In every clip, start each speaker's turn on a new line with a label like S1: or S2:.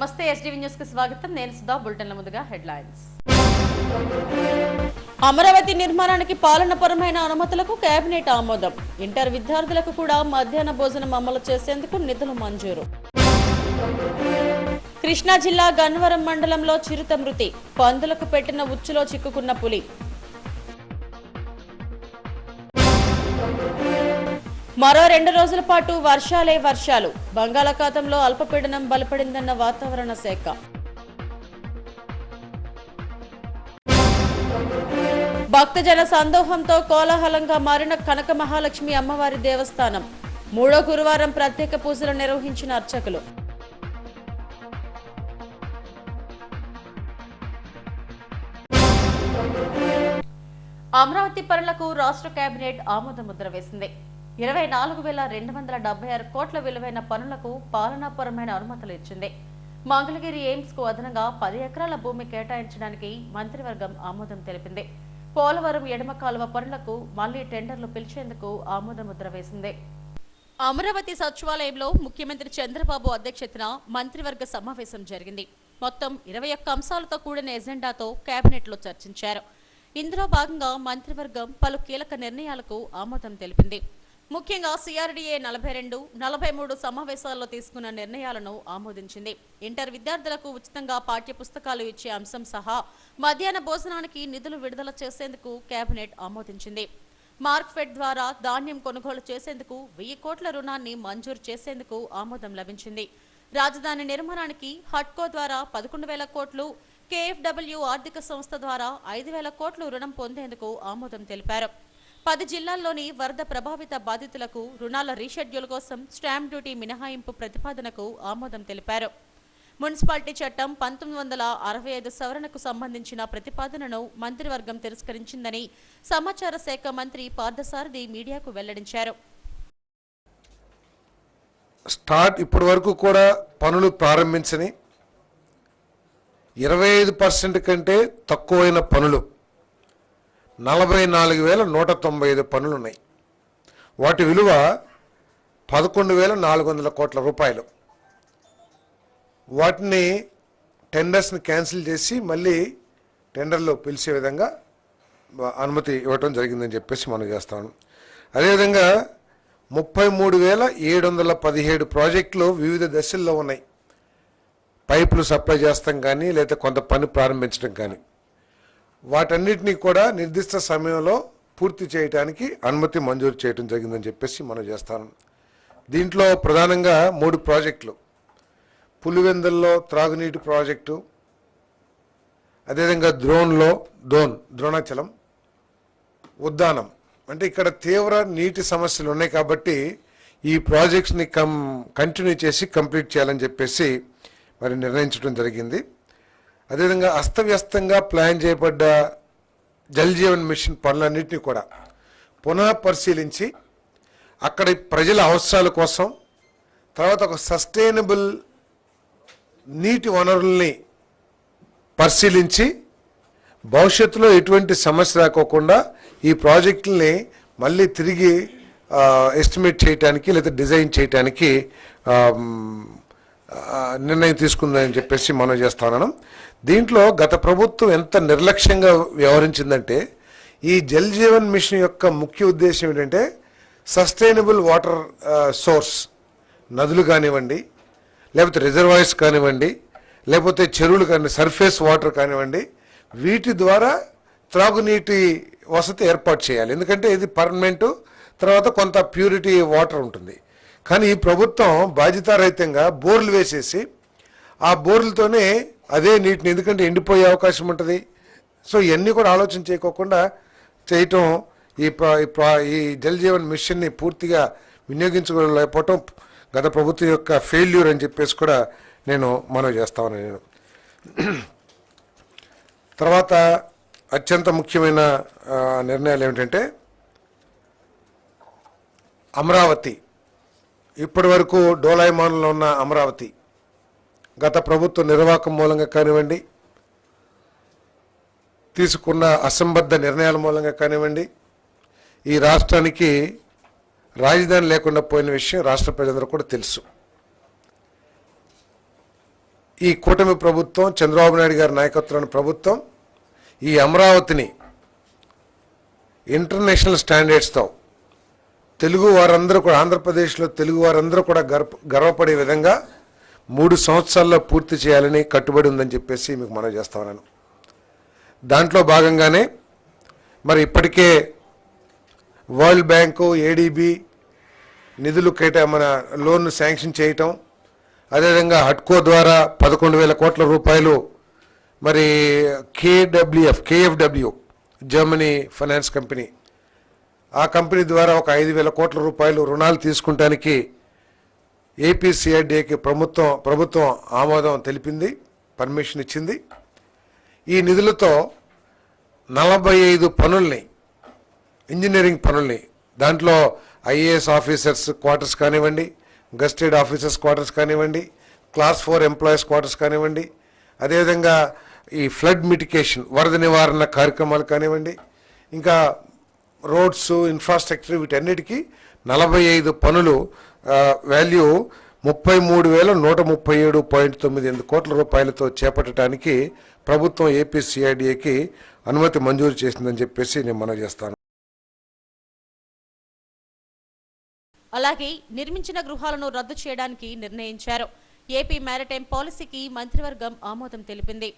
S1: నమస్తే STV news కి స్వాగతం. నేను సుధా. బులెటిన్ల ముందుగా హెడ్లైన్స్. అమరావతి నిర్మాణానికి పాలనపరమైన అనుమతులకు కేబినెట్ ఆమోదం. ఇంటర్ విద్యార్థులకు కూడా మధ్యాహ్న భోజనం అమలు చేసేందుకు నిధులు మంజూరు. కృష్ణా జిల్లా గన్నవరం మండలంలో చిరుత మృతి. పందులకు పెట్టిన ఉచ్చులో చిక్కుకున్న పులి. మరో 2 రోజుల పాటు వర్షాలే వర్షాలు. బంగాళాఖాతంలో అల్పపీడనం బలపడిందన్న వాతావరణ శాఖ. భక్తజన సందోహంతో కోలాహలంగా మారిన కనక మహాలక్ష్మి అమ్మవారి దేవస్థానం. 3వ గురువారం ప్రత్యేక పూజలు నిర్వహించిన అర్చకులు. అమరావతి పనులకు రాష్ట్ర కేబినెట్ ఆమోద ముద్ర వేసింది. 24,276 కోట్ల విలువైన పనులకు పాలనాపరమైన అనుమతులు ఇచ్చింది. మంగళగిరి ఎయిమ్స్ కు అదనంగా 10 ఎకరాల భూమి కేటాయించడానికి మంత్రివర్గం ఆమోదం తెలిపింది. పోలవరం ఎడమ కాలువ పనులకు మళ్లీ టెండర్లు పిలిచేందుకు ఆమోద ముద్ర వేసింది. అమరావతి సచివాలయంలో ముఖ్యమంత్రి చంద్రబాబు అధ్యక్షతన మంత్రివర్గ సమావేశం జరిగింది. మొత్తం 21 అంశాలతో కూడిన ఎజెండాతో కేబినెట్లో చర్చించారు. ఇందులో భాగంగా మంత్రివర్గం పలు కీలక నిర్ణయాలకు ఆమోదం తెలిపింది. ముఖ్యంగా సిఆర్డీఏ 42, 43 సమావేశాల్లో తీసుకున్న నిర్ణయాలను ఆమోదించింది. ఇంటర్ విద్యార్థులకు ఉచితంగా పాఠ్య పుస్తకాలు ఇచ్చే అంశం సహా మధ్యాహ్న భోజనానికి నిధులు విడుదల చేసేందుకు కేబినెట్ ఆమోదించింది. మార్క్ఫెడ్ ద్వారా ధాన్యం కొనుగోలు చేసేందుకు 1000 కోట్ల రుణాన్ని మంజూరు చేసేందుకు ఆమోదం లభించింది. రాజధాని నిర్మాణానికి హట్కో ద్వారా 11,000 కోట్లు, కేఎఫ్డబ్ల్యూ ఆర్థిక సంస్థ ద్వారా 5,000 కోట్లు రుణం పొందేందుకు ఆమోదం తెలిపారు. 10 జిల్లాల్లోని వరద ప్రభావిత బాధితులకు రుణాల రీషెడ్యూల్ కోసం స్టాంప్ డ్యూటీ మినహాయింపు ప్రతిపాదనకు ఆమోదం తెలిపారు. మున్సిపాలిటీ చట్టం 1965 సవరణకు సంబంధించిన ప్రతిపాదనను మంత్రివర్గం తిరస్కరించిందని సమాచార శాఖ మంత్రి పార్థసారథి మీడియాకు వెల్లడించారు.
S2: ఇప్పటి వరకు కూడా పనులు ప్రారంభించని 25% కంటే తక్కువైన పనులు 44,195 పనులు ఉన్నాయి. వాటి విలువ 11,400 కోట్ల రూపాయలు. వాటిని టెండర్స్ని క్యాన్సిల్ చేసి మళ్ళీ టెండర్లో పిలిచే విధంగా అనుమతి ఇవ్వటం జరిగిందని చెప్పేసి మనం చేస్తాను. అదేవిధంగా 33,717 ప్రాజెక్టులు వివిధ దశల్లో ఉన్నాయి. పైపులు సప్లై చేస్తాం కానీ లేదా కొంత పని ప్రారంభించడం కానీ వాటన్నిటినీ కూడా నిర్దిష్ట సమయంలో పూర్తి చేయడానికి అనుమతి మంజూరు చేయడం జరిగిందని చెప్పేసి మనం చేస్తాను. దీంట్లో ప్రధానంగా 3 ప్రాజెక్టులు, పులివెందుల్లో త్రాగునీటి ప్రాజెక్టు, అదేవిధంగా ద్రోణాచలం, ఉద్దానం. అంటే ఇక్కడ తీవ్ర నీటి సమస్యలు ఉన్నాయి కాబట్టి ఈ ప్రాజెక్ట్స్ని కంటిన్యూ చేసి కంప్లీట్ చేయాలని చెప్పేసి మరి నిర్ణయించడం జరిగింది. అదేవిధంగా అస్తవ్యస్తంగా ప్లాన్ చేయబడ్డ జల్ జీవన్ మిషన్ పనులన్నింటినీ కూడా పునః పరిశీలించి అక్కడ ప్రజల అవసరాల కోసం, తర్వాత ఒక సస్టైనబుల్ నీటి వనరుల్ని పరిశీలించి భవిష్యత్తులో ఎటువంటి సమస్య రాకోకుండా ఈ ప్రాజెక్టుల్ని మళ్ళీ తిరిగి ఎస్టిమేట్ చేయడానికి లేదా డిజైన్ చేయడానికి నిర్ణయం తీసుకుందని చెప్పేసి మనం చేస్తున్నాను. దీంట్లో గత ప్రభుత్వం ఎంత నిర్లక్ష్యంగా వ్యవహరించిందంటే ఈ జల్ జీవన్ మిషన్ యొక్క ముఖ్య ఉద్దేశం ఏంటంటే సస్టైనబుల్ వాటర్ సోర్స్, నదులు కానివ్వండి, లేకపోతే రిజర్వాయర్స్ కానివ్వండి, లేకపోతే చెరువులు కానివ్వండి, సర్ఫేస్ వాటర్ కానివ్వండి, వీటి ద్వారా త్రాగునీటి వసతి ఏర్పాటు చేయాలి. ఎందుకంటే ఇది పర్మనెంట్, తర్వాత కొంత ప్యూరిటీ వాటర్ ఉంటుంది. కానీ ఈ ప్రభుత్వం బాధ్యతారహితంగా బోర్లు వేసేసి ఆ బోర్లతోనే అదే నీటిని, ఎందుకంటే ఎండిపోయే అవకాశం ఉంటుంది. సో ఇవన్నీ కూడా ఆలోచన చేయకోకుండా చేయటం ఈ జల్ జీవన్ మిషన్ని పూర్తిగా వినియోగించుకోలేకపోవటం గత ప్రభుత్వం యొక్క ఫెయిల్యూర్ అని చెప్పేసి కూడా నేను మనవి చేస్తా ఉన్నాను. తర్వాత అత్యంత ముఖ్యమైన నిర్ణయాలు ఏమిటంటే అమరావతి, ఇప్పటి వరకు డోలాయమానంలో ఉన్న అమరావతి గత ప్రభుత్వ నిర్వాహకం మూలంగా కానివ్వండి, తీసుకున్న అసంబద్ధ నిర్ణయాల మూలంగా కానివ్వండి, ఈ రాష్ట్రానికి రాజధాని లేకుండా పోయిన విషయం రాష్ట్ర ప్రజలందరూ కూడా తెలుసు. ఈ కూటమి ప్రభుత్వం, చంద్రబాబు నాయుడు గారి నాయకత్వంలోని ప్రభుత్వం ఈ అమరావతిని ఇంటర్నేషనల్ స్టాండర్డ్స్తో తెలుగు వారందరూ కూడా, ఆంధ్రప్రదేశ్లో తెలుగు వారందరూ కూడా గర్వపడే విధంగా 3 సంవత్సరాల్లో పూర్తి చేయాలని కట్టుబడి ఉందని చెప్పేసి మీకు మనవి చేస్తా ఉన్నాను. దాంట్లో భాగంగానే మరి ఇప్పటికే వరల్డ్ బ్యాంకు, ఏడీబీ నిధులు మన లోన్ శాంక్షన్ చేయటం, అదేవిధంగా హడ్కో ద్వారా 11,000 కోట్ల రూపాయలు, మరి కేఎఫ్డబ్ల్యూ జర్మనీ ఫైనాన్స్ కంపెనీ, ఆ కంపెనీ ద్వారా ఒక 5,000 కోట్ల రూపాయలు రుణాలు తీసుకుంటానికి ఏపీసీఐడిఏకి ప్రభుత్వం ఆమోదం తెలిపింది, పర్మిషన్ ఇచ్చింది. ఈ నిధులతో 45 పనుల్ని, ఇంజనీరింగ్ పనుల్ని, దాంట్లో ఐఏఎస్ ఆఫీసర్స్ క్వార్టర్స్ కానివ్వండి, గస్టెడ్ ఆఫీసర్స్ క్వార్టర్స్ కానివ్వండి, క్లాస్ 4 ఎంప్లాయీస్ క్వార్టర్స్ కానివ్వండి, అదేవిధంగా ఈ ఫ్లడ్ మిటిగేషన్, వరద నివారణ కార్యక్రమాలు కానివ్వండి, ఇంకా రోడ్స్, ఇన్ఫ్రాస్ట్రక్చర్, వీటన్నిటికీ 45 పనులు వాల్యూ 33,137.98 కోట్ల రూపాయలతో చేపట్టడానికి ప్రభుత్వం ఏపీసీఐడిఏకి అనుమతి మంజూరు చేసిందని చెప్పేసి నేను మనవి చేస్తాను.
S1: అలాగే నిర్మించిన గృహాలను రద్దు చేయడానికి నిర్ణయించారు. ఏపీ మ్యారిటైమ్ పాలసీకి మంత్రివర్గం ఆమోదం తెలిపింది.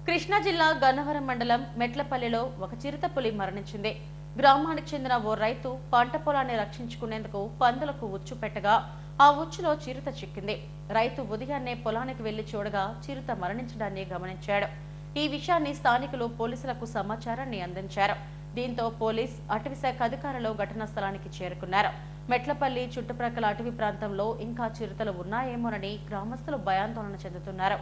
S1: కృష్ణా జిల్లా గన్నవరం మండలం మెట్లపల్లిలో ఒక చిరుతపులి మరణించింది. గ్రామానికి చెందిన ఓ రైతు పంట పొలాన్ని రక్షించుకునేందుకు పందులకు ఉచ్చు పెట్టగా ఆ ఉచ్చులో చిరుత చిక్కింది. రైతు ఉదయాన్నే పొలానికి వెళ్లి చూడగా చిరుత మరణించడాన్ని గమనించాడు. ఈ విషయాన్ని స్థానికులు పోలీసులకు సమాచారాన్ని అందించారు. దీంతో పోలీస్, అటవీశాఖ అధికారులు ఘటనా స్థలానికి చేరుకున్నారు. మెట్లపల్లి చుట్టుప్రక్కల అటవీ ప్రాంతంలో ఇంకా చిరుతలు ఉన్నాయేమోనని గ్రామస్తులు భయాందోళన చెందుతున్నారు.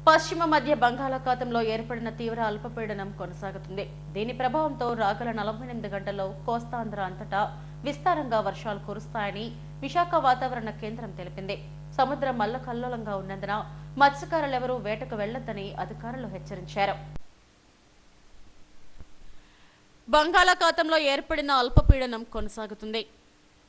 S1: పశ్చిమ మధ్య బంగాళాఖాతంలో ఏర్పడిన తీవ్ర అల్పపీడనం కొనసాగుతుంది. దీని ప్రభావంతో రాగల 48 గంటల్లో కోస్తాంధ్ర అంతటా విస్తారంగా వర్షాలు కురుస్తాయని విశాఖ వాతావరణ కేంద్రం తెలిపింది. సముద్రం అల్లకల్లోలంగా ఉన్నందున మత్స్యకారులెవరూ వేటకు వెళ్లొద్దని అధికారులు హెచ్చరించారు. బంగాళాఖాతంలో ఏర్పడిన అల్పపీడనం కొనసాగుతుంది.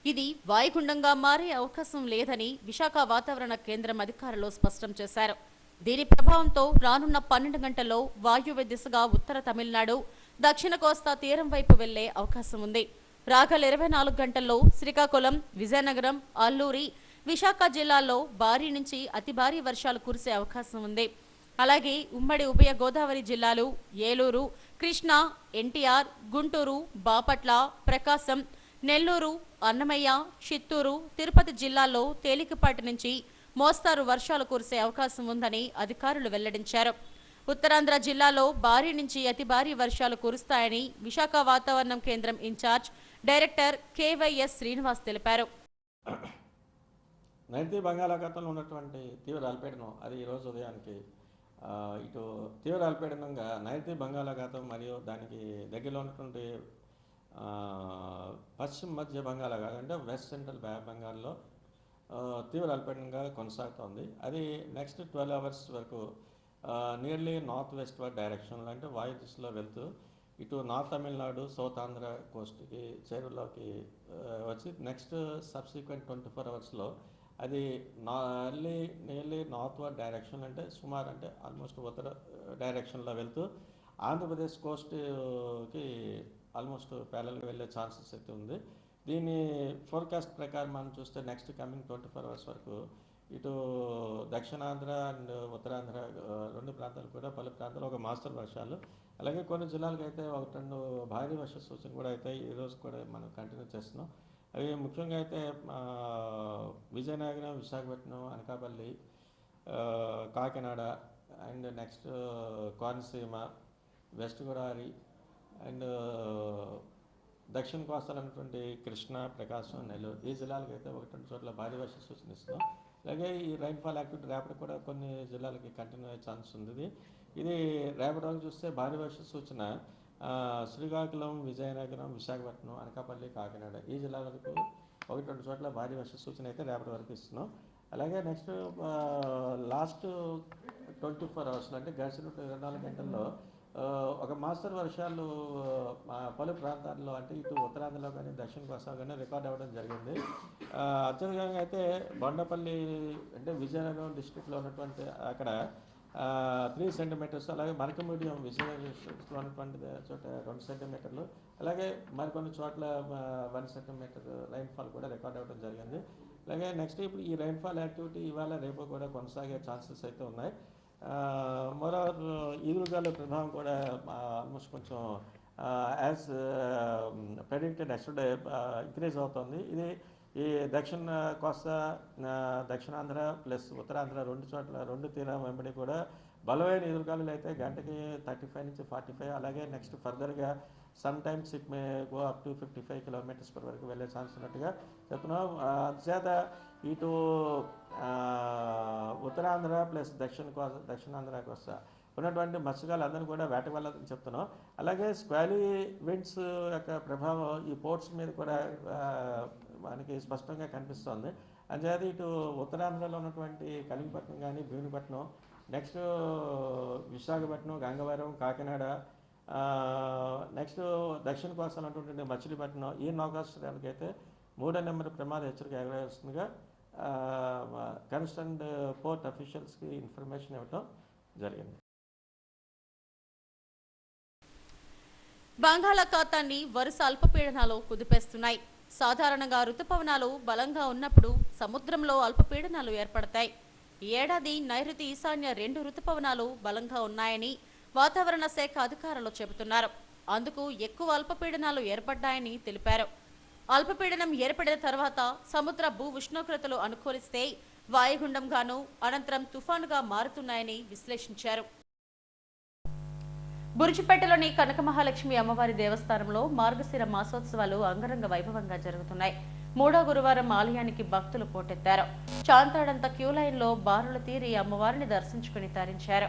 S1: ఇది వాయుగుండంగా మారే అవకాశం లేదని విశాఖ వాతావరణ కేంద్రం అధికారులు స్పష్టం చేశారు. దీని ప్రభావంతో రానున్న 12 గంటల్లో వాయువ్య దిశగా ఉత్తర తమిళనాడు, దక్షిణ కోస్తా తీరం వైపు వెళ్లే అవకాశం ఉంది. రాగల 24 గంటల్లో శ్రీకాకుళం, విజయనగరం, అల్లూరి, విశాఖ జిల్లాల్లో భారీ నుంచి అతి భారీ వర్షాలు కురిసే అవకాశం ఉంది. అలాగే ఉమ్మడి ఉభయ గోదావరి జిల్లాలు, ఏలూరు, కృష్ణా, ఎన్టీఆర్, గుంటూరు, బాపట్ల, ప్రకాశం, నెల్లూరు, అన్నమయ్య, చిత్తూరు, తిరుపతి జిల్లాల్లో తేలికపాటి నుంచి మోస్తారు వర్షాలు కురిసే అవకాశం ఉందని అధికారులు వెల్లడించారు. ఉత్తరాంధ్ర జిల్లాలో భారీ నుంచి అతి భారీ వర్షాలు కురుస్తాయని విశాఖ వాతావరణం కేంద్రం ఇన్ఛార్జ్ డైరెక్టర్ కేవైఎస్ శ్రీనివాస్ తెలిపారు.
S3: నైరుతి బంగాళాఖాతంలో ఉన్నటువంటి తీవ్ర అల్పపీడనం అది ఈరోజు ఉదయానికి ఇటు తీవ్ర అల్పపీడనంగా నైరుతి బంగాళాఖాతం మరియు దానికి దగ్గరలో ఉన్నటువంటి పశ్చిమ మధ్య బంగాళాఖాతం అంటే వెస్ట్ సెంట్రల్ బే ఆఫ్ బెంగాల్లో తీవ్ర అల్పపీడనంగా కొనసాగుతోంది. అది నెక్స్ట్ 12 అవర్స్ వరకు నియర్లీ నార్త్ వెస్ట్ డైరెక్షన్లో అంటే వాయు దిశలో వెళ్తూ ఇటు నార్త్ తమిళనాడు, సౌత్ ఆంధ్ర కోస్ట్కి చేరువలోకి వచ్చి నెక్స్ట్ సబ్సిక్వెంట్ 24 అవర్స్లో అది నియర్లీ నార్త్ వర్డ్ డైరెక్షన్ అంటే సుమారు అంటే ఆల్మోస్ట్ ఉత్తర డైరెక్షన్లో వెళ్తూ ఆంధ్రప్రదేశ్ కోస్ట్కి ఆల్మోస్ట్ ప్యారల్గా వెళ్ళే ఛాన్సెస్ అయితే ఉంది. దీని ఫోర్కాస్ట్ ప్రకారం మనం చూస్తే నెక్స్ట్ కమింగ్ 24 అవర్స్ వరకు ఇటు దక్షిణాంధ్ర అండ్ ఉత్తరాంధ్ర రెండు ప్రాంతాలు కూడా పలు ప్రాంతాలు ఒక మాస్టర్ వర్షాలు, అలాగే కొన్ని జిల్లాలకు అయితే 1-2 భారీ వర్ష సూచన కూడా అయితే ఈరోజు కూడా మనం కంటిన్యూ చేస్తున్నాం. అవి ముఖ్యంగా అయితే Vizianagaram, Visakhapatnam, Anakapalli, Kakinada and next Konaseema, west Godavari and దక్షిణ కోస్తాలు అన్నటువంటి కృష్ణా, ప్రకాశం, నెల్లూరు ఈ జిల్లాలకు అయితే 1-2 చోట్ల భారీ వర్ష సూచన ఇస్తున్నాం. అలాగే ఈ రైన్ఫాల్ యాక్టివిటీ రేపటి కూడా కొన్ని జిల్లాలకి కంటిన్యూ అయ్యే ఛాన్స్ ఉంది. ఇది రేపటి వరకు చూస్తే భారీ వర్ష సూచన శ్రీకాకుళం, విజయనగరం, విశాఖపట్నం, అనకాపల్లి, కాకినాడ ఈ జిల్లాలకు 1-2 చోట్ల భారీ వర్ష సూచన అయితే రేపటి వరకు ఇస్తున్నాం. అలాగే నెక్స్ట్ లాస్ట్ 24 అవర్స్లో అంటే గడిచిన 24 గంటల్లో ఒక మాస్టర్ వర్షాలు పలు ప్రాంతాల్లో అంటే ఇటు ఉత్తరాంధ్రలో కానీ దక్షిణ కోస్తా కానీ రికార్డ్ అవ్వడం జరిగింది. అత్యధికంగా అయితే బొండపల్లి అంటే విజయనగరం డిస్ట్రిక్ట్లో ఉన్నటువంటి అక్కడ 3 సెంటీమీటర్స్, అలాగే మరకమీడియం విజయనగరంలో ఉన్నటువంటి చోట 2 సెంటీమీటర్లు, అలాగే మరికొన్ని చోట్ల 1 సెంటీమీటర్ రైన్ఫాల్ కూడా రికార్డ్ అవ్వడం జరిగింది. అలాగే నెక్స్ట్ ఇప్పుడు ఈ రైన్ఫాల్ యాక్టివిటీ ఇవాళ రేపు కూడా కొనసాగే ఛాన్సెస్ అయితే ఉన్నాయి. మరోవర్ ఈదురుగాల ప్రభావం కూడా ఆల్మోస్ట్ కొంచెం యాజ్ ప్రెడిక్టెడ్ ఎస్టర్డే ఇంక్రీజ్ అవుతుంది. ఇది ఈ దక్షిణ కోస్తా, దక్షిణాంధ్ర ప్లస్ ఉత్తరాంధ్ర 2 చోట్ల 2 తీరం వెంబడి కూడా బలమైన ఎదురుగాలులు అయితే గంటకి 35 నుంచి 45, అలాగే నెక్స్ట్ ఫర్దర్గా some times it may go up to 55 kilometres per వరకు వెళ్ళే ఛాన్స్ ఉన్నట్టుగా చెప్తున్నాం. అందుచేత ఇటు ఉత్తరాంధ్ర ప్లస్ దక్షిణాంధ్ర కోస్తా ఉన్నటువంటి మత్స్యకారులు అందరూ కూడా వేటకు వెళ్ళాలని చెప్తున్నాం. అలాగే స్క్వాలీ విండ్స్ యొక్క ప్రభావం ఈ పోర్ట్స్ మీద కూడా మనకి స్పష్టంగా కనిపిస్తుంది. అంచేది ఇటు ఉత్తరాంధ్రలో ఉన్నటువంటి కలింగపట్నం కానీ భీమునిపట్నం, నెక్స్ట్ విశాఖపట్నం, గంగవరం, కాకినాడ, నెక్స్ట్ దక్షిణ కోస్తా ఉన్నటువంటి మచిలీపట్నం, ఈ నౌకాశ్రయానికి అయితే 3వ నెంబర్ ప్రమాద హెచ్చరిక ఎగరవేస్తుందిగా కన్సర్న్డ్ పోర్ట్ అఫీషియల్స్కి ఇన్ఫర్మేషన్ ఇవ్వటం జరిగింది.
S1: బంగాళాఖాతాన్ని వరుస అల్పపీడనాలు కుదిపేస్తున్నాయి. సాధారణంగా రుతుపవనాలు బలంగా ఉన్నప్పుడు సముద్రంలో అల్పపీడనాలు ఏర్పడతాయి. ఈ ఏడాది నైరుతి ఈశాన్య 2 రుతుపవనాలు బలంగా ఉన్నాయని వాతావరణ శాఖ అధికారులు చెబుతున్నారు. అందుకు ఎక్కువ అల్పపీడనాలు ఏర్పడ్డాయని తెలిపారు. అల్పపీడనం ఏర్పడిన తర్వాత సముద్ర భూ ఉష్ణోగ్రతలు అనుకూలిస్తే వాయుగుండంగాను అనంతరం తుఫానుగా మారుతున్నాయని విశ్లేషించారు. బురుజుపేటలోని కనక మహాలక్ష్మి అమ్మవారి దేవస్థానంలో మార్గశిర మాసోత్సవాలు అంగరంగ వైభవంగా జరుగుతున్నాయి. 3వ గురువారం ఆలయానికి భక్తులు పోటెత్తారు. చాంతాడంత క్యూ లైన్లో బారులు తీరి అమ్మవారిని దర్శించుకుని తరించారు.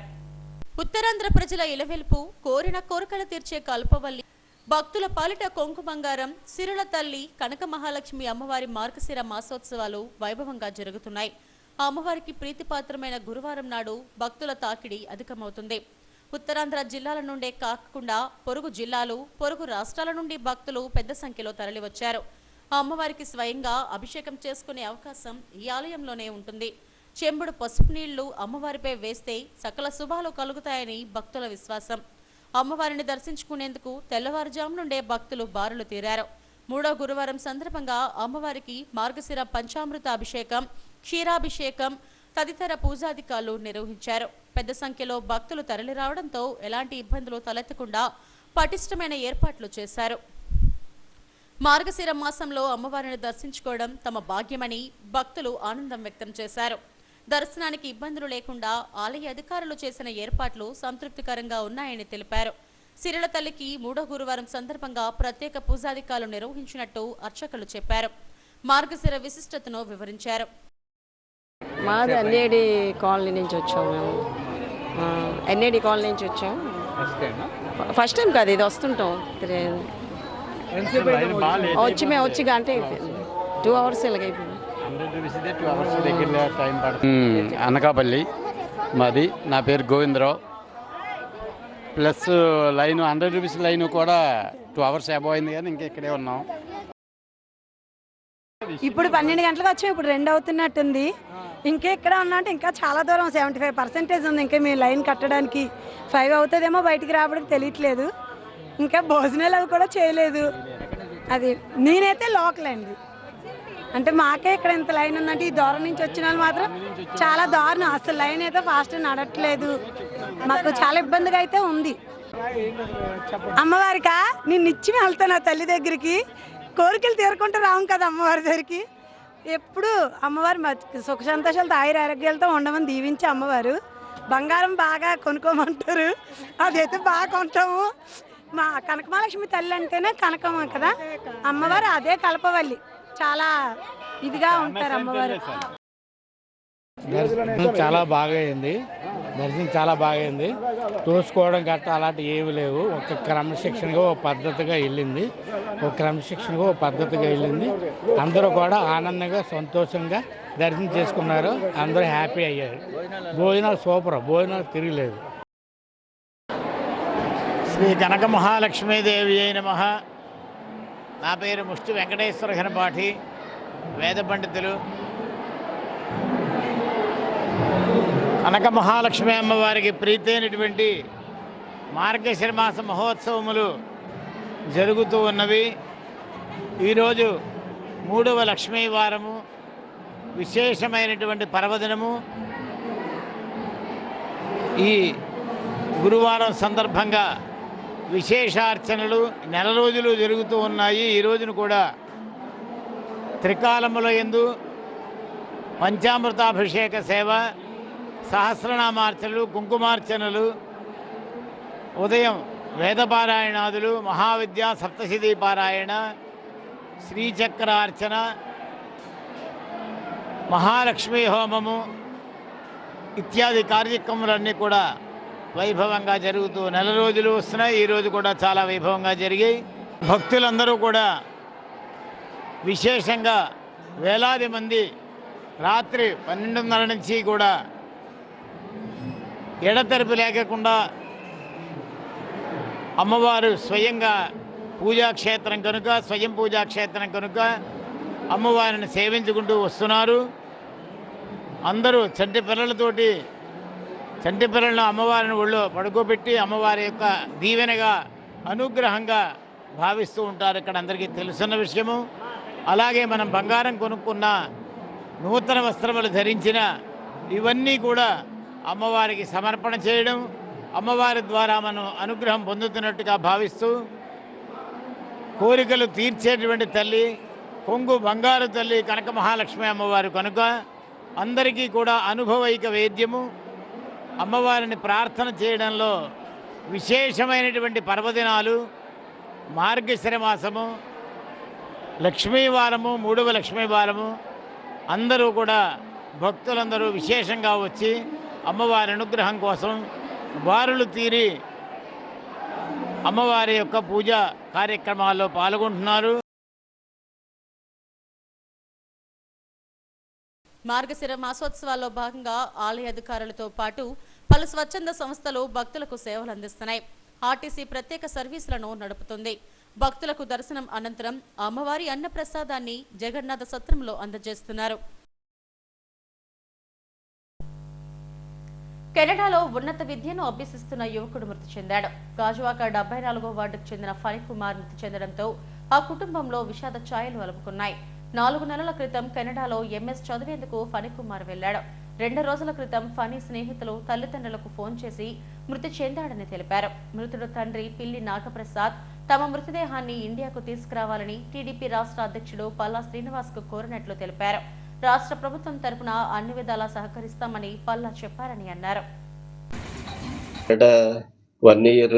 S1: ఉత్తరాంధ్ర ప్రజల ఇలవెల్పు, కోరిన కోరికలు తీర్చే కల్పవల్లి, భక్తుల పాలిట కొంగు బంగారం సిరుల తల్లి కనక మహాలక్ష్మి అమ్మవారి మార్గశిర మాసోత్సవాలు వైభవంగా జరుగుతున్నాయి. ఆ అమ్మవారికి ప్రీతిపాత్రమైన గురువారం నాడు భక్తుల తాకిడి అధికమవుతుంది. ఉత్తరాంధ్ర జిల్లాల నుండే కాకుండా పొరుగు జిల్లాలు, పొరుగు రాష్ట్రాల నుండి భక్తులు పెద్ద సంఖ్యలో తరలివచ్చారు. ఆ అమ్మవారికి స్వయంగా అభిషేకం చేసుకునే అవకాశం ఈ ఆలయంలోనే ఉంటుంది. చెంబుడు పసుపు నీళ్లు అమ్మవారిపై వేస్తే సకల శుభాలు కలుగుతాయని భక్తుల విశ్వాసం. అమ్మవారిని దర్శించుకునేందుకు తెల్లవారుజాము నుండే భక్తులు బారులు తీరారు. 3వ గురువారం సందర్భంగా అమ్మవారికి మార్గశిర పంచామృత అభిషేకం, క్షీరాభిషేకం తదితర పూజాధికారులు నిర్వహించారు. పెద్ద సంఖ్యలో భక్తులు తరలిరావడంతో ఎలాంటి ఇబ్బందులు తలెత్తకుండా పటిష్టమైన ఏర్పాట్లు చేశారు. మార్గశిర మాసంలో అమ్మవారిని దర్శించుకోవడం తమ భాగ్యమని భక్తులు ఆనందం వ్యక్తం చేశారు. దర్శనానికి ఇబ్బందులు లేకుండా ఆలయ అధికారులు చేసిన ఏర్పాట్లు సంతృప్తికరంగా ఉన్నాయని తెలిపారు. సిరుల తల్లికి 3వ గురువారం సందర్భంగా ప్రత్యేక పూజాధికారులు నిర్వహించినట్టు అర్చకులు చెప్పారు. మార్గశిర విశిష్టతను వివరించారు.
S4: మాది ఎన్ఏడి కాలనీ నుంచి వచ్చాము. మేము ఎన్ఏడి కాలనీ నుంచి వచ్చాము. ఫస్ట్ టైం కాదు, ఇది వస్తుంటాం. మేము వచ్చి గంట అయిపోయింది, 2 అవర్స్ ఇలాగైపోయింది.
S5: అనకాపల్లి మాది. నా పేరు Govindarao. Plus line 100 rupees line కూడా 2 అవర్స్ అబౌవ్ అయింది, కానీ ఇంకా ఇక్కడే ఉన్నాం.
S6: ఇప్పుడు 12 గంటలకు వచ్చాం, ఇప్పుడు 2 అవుతున్నట్టుంది. ఇంకా ఇక్కడ ఉన్నా అంటే ఇంకా చాలా దూరం, 75% ఉంది ఇంకా మేము లైన్ కట్టడానికి. 5 అవుతుందేమో బయటికి రావడానికి తెలియట్లేదు. ఇంకా భోజనాలు అవి కూడా చేయలేదు. అది నేనైతే లోకల్ అండి, అంటే మాకే ఇక్కడ ఇంత లైన్ ఉందంటే ఈ దూరం నుంచి వచ్చిన వాళ్ళు మాత్రం చాలా దారుణం. అసలు లైన్ అయితే ఫాస్ట్ నడట్లేదు, మాకు చాలా ఇబ్బందిగా అయితే ఉంది. అమ్మవారికా నేను నిత్యం వెళ్తాను ఆ తల్లి దగ్గరికి, కోరికలు తీరుకుంటూ రాము కదా అమ్మవారి దగ్గరికి. ఎప్పుడు అమ్మవారు సుఖ సంతోషాలతో ఆయుర ఆరోగ్యాలతో ఉండమని దీవించి అమ్మవారు బంగారం బాగా కొనుక్కోమంటారు, అదైతే బాగా కొంటాము. మా కనకమహాలక్ష్మి తల్లి అంటేనే కనకమ్మ కదా, అమ్మవారు అదే కల్పవల్లి, చాలా ఇదిగా ఉంటారు అమ్మవారు.
S7: దర్శనం చాలా బాగా అయింది. తోసుకోవడం గట్రా అలాంటివి ఏమి లేవు. ఒక క్రమశిక్షణగా ఒక పద్ధతిగా వెళ్ళింది. అందరూ కూడా ఆనందంగా సంతోషంగా దర్శనం చేసుకున్నారు. అందరూ హ్యాపీ అయ్యారు. భోజనాలు సూపర్, భోజనాలు తిరగలేదు. శ్రీ కనక మహాలక్ష్మీదేవి అయిన నమః. నా పేరు ముష్టి వెంకటేశ్వర ఘనపాఠి, వేద పండితులు. కనక మహాలక్ష్మి అమ్మవారికి ప్రీతైనటువంటి మార్గశిర మాస మహోత్సవములు జరుగుతూ ఉన్నవి. ఈరోజు 3వ లక్ష్మీ వారము, విశేషమైనటువంటి పర్వదినము. ఈ గురువారం సందర్భంగా విశేషార్చనలు నెల రోజులు జరుగుతూ ఉన్నాయి. ఈ రోజును కూడా త్రికాలముల యందు పంచామృతాభిషేక సేవ, సహస్రనామార్చనలు, కుంకుమార్చనలు, ఉదయం వేదపారాయణాదులు, మహావిద్యా సప్తశతీ పారాయణ, శ్రీచక్రార్చన, మహాలక్ష్మీ హోమము ఇత్యాది కార్యక్రమాలన్నీ కూడా వైభవంగా జరుగుతూ నెల రోజులు వస్తున్నాయి. ఈరోజు కూడా చాలా వైభవంగా జరిగాయి. భక్తులందరూ కూడా విశేషంగా వేలాది మంది రాత్రి 12:30 నుంచి కూడా ఎడతెరిపి లేకుండా అమ్మవారు స్వయంగా పూజాక్షేత్రం కనుక, స్వయం పూజాక్షేత్రం కనుక అమ్మవారిని సేవించుకుంటూ వస్తున్నారు. అందరూ చంటి పిల్లలను అమ్మవారిని ఒళ్ళో పడుకోబెట్టి అమ్మవారి యొక్క దీవెనగా, అనుగ్రహంగా భావిస్తూ ఉంటారు. ఇక్కడ అందరికీ తెలుసున్న విషయము. అలాగే మనం బంగారం కొనుక్కున్న, నూతన వస్త్రములు ధరించిన, ఇవన్నీ కూడా అమ్మవారికి సమర్పణ చేయడం, అమ్మవారి ద్వారా మనం అనుగ్రహం పొందుతున్నట్టుగా భావిస్తూ, కోరికలు తీర్చేటువంటి తల్లి, కొంగు బంగారు తల్లి కనక మహాలక్ష్మి అమ్మవారు కనుక అందరికీ కూడా అనుభవైక వేద్యము. అమ్మవారిని ప్రార్థన చేయడంలో విశేషమైనటువంటి పర్వదినాలు మార్గశిర మాసము, లక్ష్మీవారము, 3వ లక్ష్మీవారము. అందరూ కూడా భక్తులందరూ విశేషంగా వచ్చి అమ్మవారి అనుగ్రహం కోసం బారులు తీరి అమ్మవారి యొక్క పూజా కార్యక్రమాల్లో పాల్గొంటున్నారు.
S1: మార్గశిర మాసోత్సవాల్లో భాగంగా ఆలయ అధికారులతో పాటు పలు స్వచ్ఛంద సంస్థలు భక్తులకు సేవలు అందిస్తున్నాయి. ఆర్టీసీ ప్రత్యేక సర్వీసులను నడుపుతుంది. భక్తులకు దర్శనం అనంతరం అమ్మవారి అన్నప్రసాదాన్ని జగన్నాథ సత్రంలో అందజేస్తున్నారు. కెనడాలో ఉన్నత విద్యను అభ్యసిస్తున్న యువకుడు మృతి చెందాడు. గాజువాక 74వ వార్డుకు చెందిన ఫణి కుమార్ మృతి చెందడంతో ఆ కుటుంబంలో విషాద ఛాయలు అలుముకున్నాయి. 4 నెలల క్రితం కెనడాలో ఎంఎస్ చదివేందుకు ఫణి కుమార్ వెళ్లాడు. 2 రోజుల క్రితం ఫణి స్నేహితులు తల్లిదండ్రులకు ఫోన్ చేసి మృతి చెందాడని తెలిపారు. మృతుడు తండ్రి పిల్లి నాగప్రసాద్ తమ మృతదేహాన్ని ఇండియాకు తీసుకురావాలని టీడీపీ రాష్ట్ర అధ్యక్షుడు పల్లా శ్రీనివాస్ కు కోరినట్లు తెలిపారు. రాష్ట్ర ప్రభుత్వం తరపున అన్ని విధాలా సహకరిస్తామని పల్లా చెప్పారని అన్నారు.
S8: 1 ఇయర్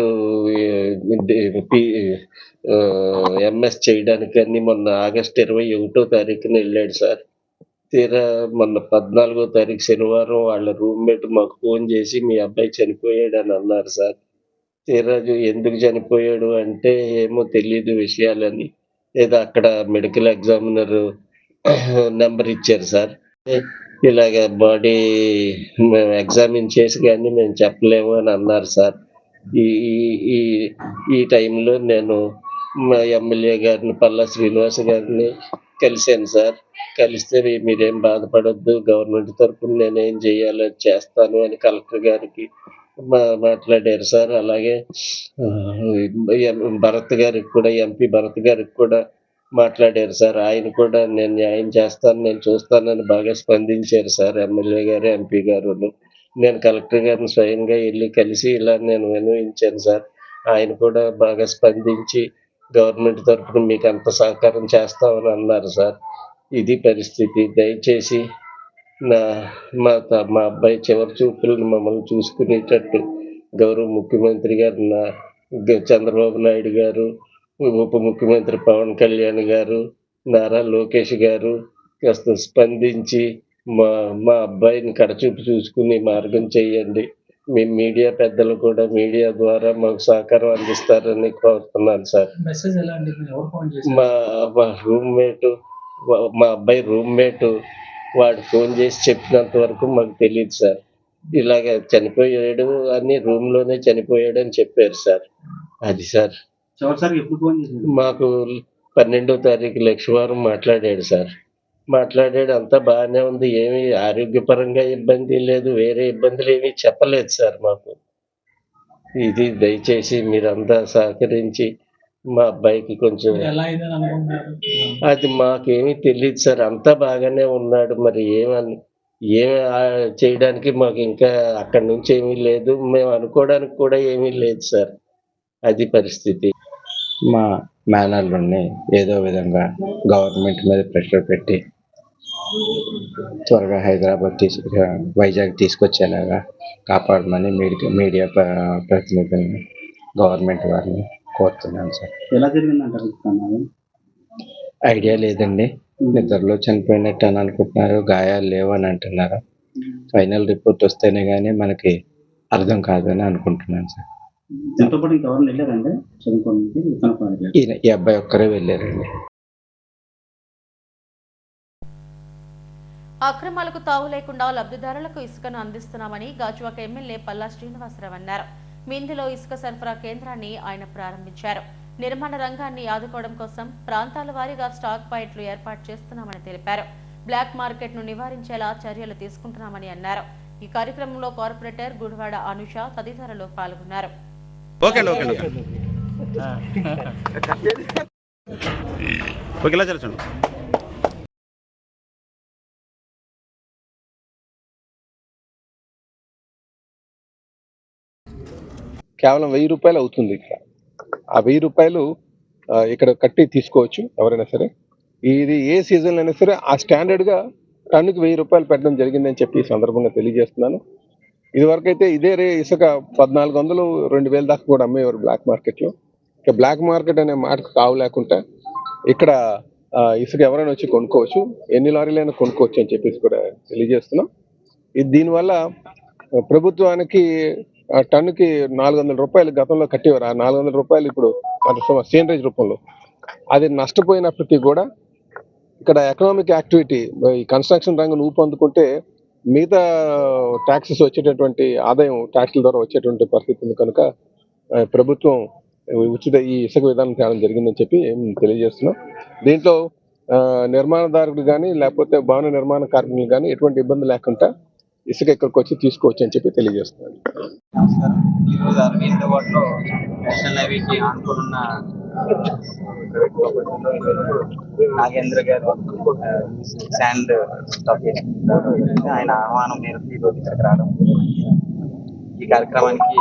S8: ఎంఎస్ చేయడానికి అని మొన్న ఆగస్టు 21వ తారీఖున వెళ్ళాడు సార్. తీరా మొన్న 14వ తారీఖు శనివారం వాళ్ళ రూమ్మేట్ మాకు ఫోన్ చేసి మీ అబ్బాయి చనిపోయాడు అని అన్నారు సార్. తీరా ఎందుకు చనిపోయాడు అంటే ఏమో తెలియదు విషయాలని, ఏదో అక్కడ మెడికల్ ఎగ్జామినర్ నెంబర్ ఇచ్చారు సార్. ఇలాగ బాడీ ఎగ్జామిన్ చేసి కానీ మేము చెప్పలేము అని అన్నారు సార్. ఈ టైంలో నేను మా ఎమ్మెల్యే గారిని పల్లా శ్రీనివాస్ గారిని కలిశాను సార్. కలిస్తే మీరేం బాధపడొద్దు, గవర్నమెంట్ తరఫున నేనేం చేయాలో చేస్తాను అని కలెక్టర్ గారికి మాట్లాడారు సార్. అలాగే భరత్ గారికి కూడా, ఎంపీ భరత్ గారికి కూడా మాట్లాడారు సార్. ఆయన కూడా నేను న్యాయం చేస్తాను, నేను చూస్తానని బాగా స్పందించారు సార్. ఎమ్మెల్యే గారు, ఎంపీ గారు. నేను కలెక్టర్ గారిని స్వయంగా వెళ్ళి కలిసి ఇలా నేను విన్నవించాను సార్. ఆయన కూడా బాగా స్పందించి గవర్నమెంట్ తరఫున మీకు అంత సహకారం చేస్తామని అన్నారు సార్. ఇది పరిస్థితి. దయచేసి మా అబ్బాయి చివరి చూపులను మమ్మల్ని చూసుకునేటట్టు గౌరవ ముఖ్యమంత్రి గారు, చంద్రబాబు నాయుడు గారు, ఉప ముఖ్యమంత్రి పవన్ కళ్యాణ్ గారు, నారా లోకేష్ గారు కాస్త స్పందించి మా అబ్బాయిని కడచూపు చూసుకుని మార్గం చేయండి. మీ మీడియా పెద్దలు కూడా మీడియా ద్వారా మాకు సహకారం అందిస్తారని కోరుతున్నాను సార్.
S9: మెసేజ్ ఎలా అండి? మీరు ఎవరు ఫోన్ చేశారు?
S8: మా మా రూమ్మేటు మా అబ్బాయి రూమ్మేటు వాడు ఫోన్ చేసి చెప్పినంత వరకు మాకు తెలియదు సార్. ఇలాగ చనిపోయాడు అని రూమ్లోనే చనిపోయాడు అని చెప్పారు సార్. అది సార్.
S9: చివరిసారి ఎప్పుడు ఫోన్ చేశారు?
S8: మాకు 12వ తారీఖు లక్షవారం మాట్లాడాడు సార్. మాట్లాడాడు, అంతా బాగానే ఉంది, ఏమీ ఆరోగ్యపరంగా ఇబ్బంది లేదు, వేరే ఇబ్బందులు ఏమీ చెప్పలేదు సార్ మాకు. ఇది దయచేసి మీరంతా సహకరించి మా అబ్బాయికి కొంచెం
S9: ఎలా అయిందని అనుకుంటున్నారు?
S8: అది మాకేమీ తెలియదు సార్. అంతా బాగానే ఉన్నాడు. మరి ఏమి చేయడానికి మాకు ఇంకా అక్కడి నుంచి ఏమీ లేదు. మేము అనుకోవడానికి కూడా ఏమీ లేదు సార్. అది పరిస్థితి.
S5: మా మేనల్లుడిని ఏదో విధంగా గవర్నమెంట్ మీద ప్రెషర్ పెట్టి త్వరగా వైజాగ్ తీసుకొచ్చేలాగా కాపాడమని మీడియా ప్రతినిధులను గవర్నమెంట్ వారిని కోరుతున్నాను సార్.
S9: ఎలా జరిగిందంటారు?
S5: ఐడియా లేదండి. నిద్రలో చనిపోయినట్టు అని అనుకుంటున్నారు, గాయాలు లేవు అని అంటున్నారు. ఫైనల్ రిపోర్ట్ వస్తేనే కానీ మనకి అర్థం కాదని అనుకుంటున్నాను సార్.
S9: దీంతో పాటు ఇంకెవరైనా వెళ్ళారండి చదువుకోవడానికి?
S5: ఈ అబ్బాయి ఒక్కరే వెళ్ళారండి.
S1: అక్రమాలకు తావు లేకుండా లబ్ధిదారులకు ఇసుకను అందిస్తున్నామని గాజువాక ఎమ్మెల్యే పల్లా శ్రీనివాసరావు అన్నారు. మిందిలో ఇసుక సరఫరా కేంద్రాన్ని ఆయన ప్రారంభించారు. నిర్మాణ రంగాన్ని ఆదుకోవడం కోసం ప్రాంతాల వారీగా స్టాక్ పాయింట్లు ఏర్పాటు చేస్తున్నామని తెలిపారు. బ్లాక్ మార్కెట్ ను నివారించేలా చర్యలు తీసుకుంటున్నామని అన్నారు. ఈ కార్యక్రమంలో కార్పొరేటర్ గుడివాడ అనుష తదితరులు పాల్గొన్నారు.
S10: కేవలం 1000 రూపాయలు అవుతుంది. ఆ 1000 రూపాయలు ఇక్కడ కట్టి తీసుకోవచ్చు ఎవరైనా సరే. ఇది ఏ సీజన్ అయినా సరే ఆ స్టాండర్డ్గా టన్నుకి 1000 రూపాయలు పెట్టడం జరిగిందని చెప్పి ఈ సందర్భంగా తెలియజేస్తున్నాను. ఇదివరకైతే ఇదే ఇసుక 1400, 2000 దాకా కూడా అమ్మేవారు బ్లాక్ మార్కెట్లో. ఇక బ్లాక్ మార్కెట్ అనే మాటకు తావు లేకుండా ఇక్కడ ఇసుక ఎవరైనా వచ్చి కొనుక్కోవచ్చు, ఎన్ని లారీలైనా కొనుక్కోవచ్చు అని చెప్పేసి కూడా తెలియజేస్తున్నాం. దీనివల్ల ప్రభుత్వానికి టన్నుకి 400 రూపాయలు గతంలో కట్టేవారు. ఆ 400 రూపాయలు ఇప్పుడు సీనరేజ్ రూపంలో అది నష్టపోయినప్పటికీ కూడా ఇక్కడ ఎకనామిక్ యాక్టివిటీ, ఈ కన్స్ట్రక్షన్ రంగం ఊపందుకుంటే మిగతా ట్యాక్సెస్ వచ్చేటటువంటి ఆదాయం ట్యాక్సుల ద్వారా వచ్చేటువంటి పరిస్థితి ఉంది. కనుక ప్రభుత్వం ఉచిత ఈ ఇసుక విధానం తేవడం జరిగిందని చెప్పి తెలియజేస్తున్నాం. దీంట్లో నిర్మాణదారులు కానీ లేకపోతే భవన నిర్మాణ కార్మికులు కానీ ఎటువంటి ఇబ్బంది లేకుండా ఇసుక ఇక్కడికి వచ్చి తీసుకోవచ్చు అని చెప్పి తెలియజేస్తున్నాను.
S11: నమస్కారం. ఈరోజు అరవిందవాడలో నేషనల్ హైవేకి ఆనుకున్న నాగేంద్ర గారు శాండ్ స్టాక్ చేస్తున్నారు. ఆయన ఆహ్వానం మేరకు ఈరోజు ఇక్కడికి రావడం. ఈ కార్యక్రమానికి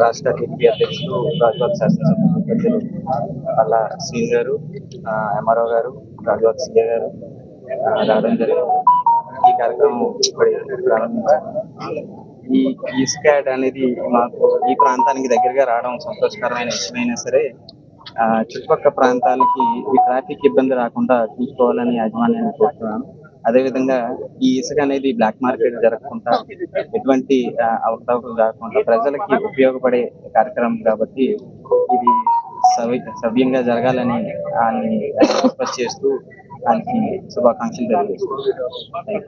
S11: రాష్ట్ర టీడీపీ అధ్యక్షులు రాజువాక శాసనసభ పెద్దలు అల్లా శ్రీని గారు, ఎంఆర్ఓ గారు, రాజువాక సీఏ గారు రావడం జరిగింది. ఈ కార్యక్రమం ప్రారంభించారు. ఈ ఇసుక అనేది మాకు ఈ ప్రాంతానికి దగ్గరగా రావడం సంతోషకరమైన విషయమైనా సరే చుట్టుపక్కల ప్రాంతాలకి ఈ ట్రాఫిక్ ఇబ్బంది రాకుండా చూసుకోవాలని యాజమాన్యాన్ని కోరుతున్నాను. అదేవిధంగా ఈ ఇసుక అనేది బ్లాక్ మార్కెట్ జరగకుండా ఎటువంటి అవకతవకలు కాకుండా ప్రజలకి ఉపయోగపడే కార్యక్రమం కాబట్టి ఇది సవ్యంగా జరగాలని వాళ్ళని ఎక్స్ప్రెస్ చేస్తూ వాళ్ళకి శుభాకాంక్షలు తెలియజేస్తున్నాను.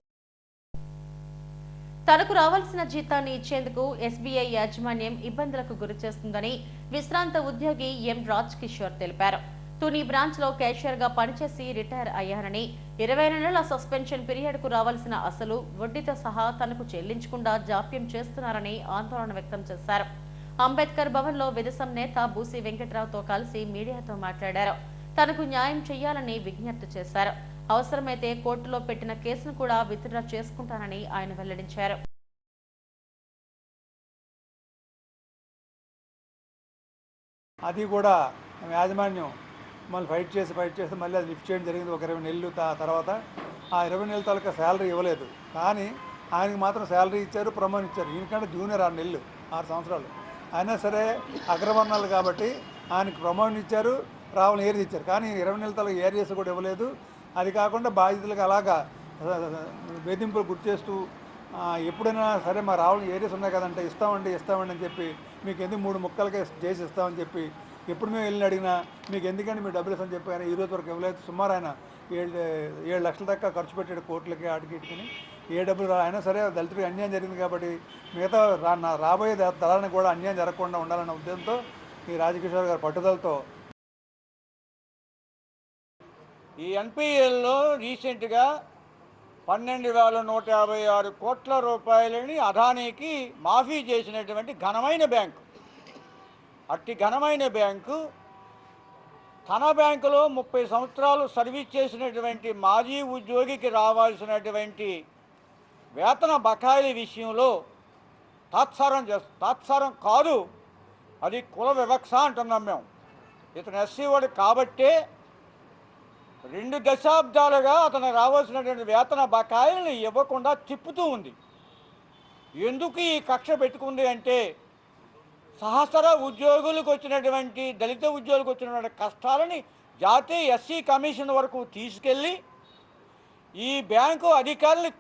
S1: తనకు రావాల్సిన జీతాన్ని ఇచ్చేందుకు ఎస్బీఐ యాజమాన్యం ఇబ్బందులకు గురిచేస్తుందని విశ్రాంత ఉద్యోగి ఎం రాజ్ కిషోర్ తెలిపారు. తుని బ్రాంచ్ లో క్యాషియర్ గా పనిచేసి రిటైర్ అయ్యారని, 20 నెలల సస్పెన్షన్ పీరియడ్ కు రావాల్సిన అసలు వడ్డీతో సహా తనకు చెల్లించకుండా జాప్యం చేస్తున్నారని ఆందోళన వ్యక్తం చేశారు. అంబేద్కర్ భవన్ లో విదసం నేత బూసి వెంకట్రావుతో కలిసి మీడియాతో మాట్లాడారు. తనకు న్యాయం చేయాలని విజ్ఞప్తి చేశారు. అవసరమైతే కోర్టులో పెట్టిన కేసును కూడా విత్డ్రా చేసుకుంటానని ఆయన వెల్లడించారు.
S12: అది కూడా యాజమాన్యం మళ్ళీ ఫైట్ చేసి మళ్ళీ అది లిఫ్ట్ చేయడం జరిగింది. ఒక 20 నెలలు తర్వాత ఆ 20 నెలల తాలూకా శాలరీ ఇవ్వలేదు. కానీ ఆయనకి మాత్రం శాలరీ ఇచ్చారు, ప్రమోషన్ ఇచ్చారు. ఈయనకంటే జూనియర్ 6 నెలలు 6 సంవత్సరాలు అయినా సరే అగ్రవర్ణాలు కాబట్టి ఆయనకి ప్రమోషన్ ఇచ్చారు, రావాలని ఏరియా ఇచ్చారు. కానీ 20 నెలల తాలూకా ఏరియాస్ కూడా ఇవ్వలేదు. అది కాకుండా బాధితులకు అలాగా వేధింపులు గుర్తు చేస్తూ ఎప్పుడైనా సరే మా రావులు ఏరియాస్ ఉన్నాయి కదంటే ఇస్తామండి అని చెప్పి మీకు ఎందుకు 3 ముక్కలకే చేసి ఇస్తామని చెప్పి ఎప్పుడు మేము వెళ్ళి అడిగినా మీకు ఎందుకంటే మీరు డబ్బులు ఇస్తామని చెప్పి ఆయన ఈ రోజు వరకు ఇవ్వలేదు. సుమారు ఆయన 7 లక్షల దాకా ఖర్చు పెట్టాడు కోర్టులకి ఆటికిటికి. ఏ డబ్బులు అయినా సరే దళితుడికి అన్యాయం జరిగింది కాబట్టి మిగతా రాబోయే తరానికి కూడా అన్యాయం జరగకుండా ఉండాలన్న ఉద్దేశంతో ఈ రాజకిషోర్ గారి పట్టుదలతో
S13: ఈ ఎన్పిఎల్లో రీసెంట్గా 12,156 కోట్ల రూపాయలని అదానీకి మాఫీ చేసినటువంటి ఘనమైన బ్యాంకు. అట్టి ఘనమైన బ్యాంకు తన బ్యాంకులో 30 సంవత్సరాలు సర్వీస్ చేసినటువంటి మాజీ ఉద్యోగికి రావాల్సినటువంటి వేతన బకాయిల విషయంలో తాత్సారం కాదు, అది కుల వివక్ష అంటున్నాం మేము. ఇతను ఎస్సీ వాడు కాబట్టే 2 దశాబ్దాలుగా అతను రావాల్సినటువంటి వేతన బకాయిలను ఇవ్వకుండా తిప్పుతూ ఉంది. ఎందుకు ఈ కక్ష పెట్టుకుంది అంటే సహస్ర ఉద్యోగులకు వచ్చినటువంటి దళిత ఉద్యోగులకు వచ్చినటువంటి కష్టాలని జాతీయ ఎస్సీ కమిషన్ వరకు తీసుకెళ్ళి ఈ బ్యాంకు అధికారులని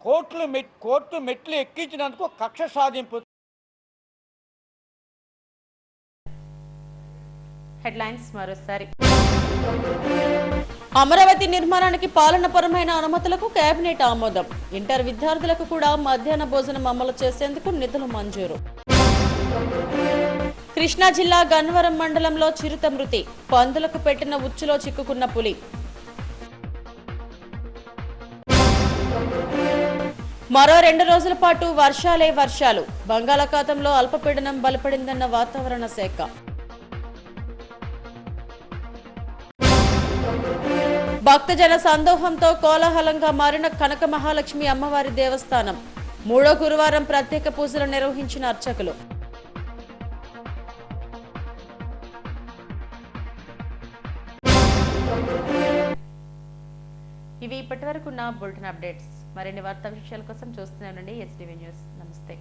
S13: కోర్టు మెట్లు ఎక్కించినందుకు కక్ష సాధింపు.
S1: హెడ్లైన్స్ మరోసారి. అమరావతి నిర్మాణానికి పాలనపరమైన అనుమతులకు కేబినెట్ ఆమోదం. ఇంటర్ విద్యార్థులకు కూడా మధ్యాహ్న భోజనం అమలు చేసేందుకు నిధులు మంజూరు. కృష్ణా జిల్లా గన్నవరం మండలంలో చిరుత మృతి. పందులకు పెట్టిన ఉచ్చులో చిక్కుకున్న పులి. మరో 2 రోజుల పాటు వర్షాలు. బంగాళాఖాతంలో అల్పపీడనం బలపడిందన్న వాతావరణ శాఖ. భక్తజన సందోహంతో కోలాహలంగా మారిన కనక మహాలక్ష్మి అమ్మవారి దేవస్థానం. 3వ గురువారం ప్రత్యేక పూజలు నిర్వహించిన అర్చకులు. ఇవి ఇప్పటివరకున్న బులెటిన్ అప్డేట్స్. మరిన్ని వార్తా విశేషాల కోసం చూస్తూనే ఉండండి SDV న్యూస్. నమస్తే.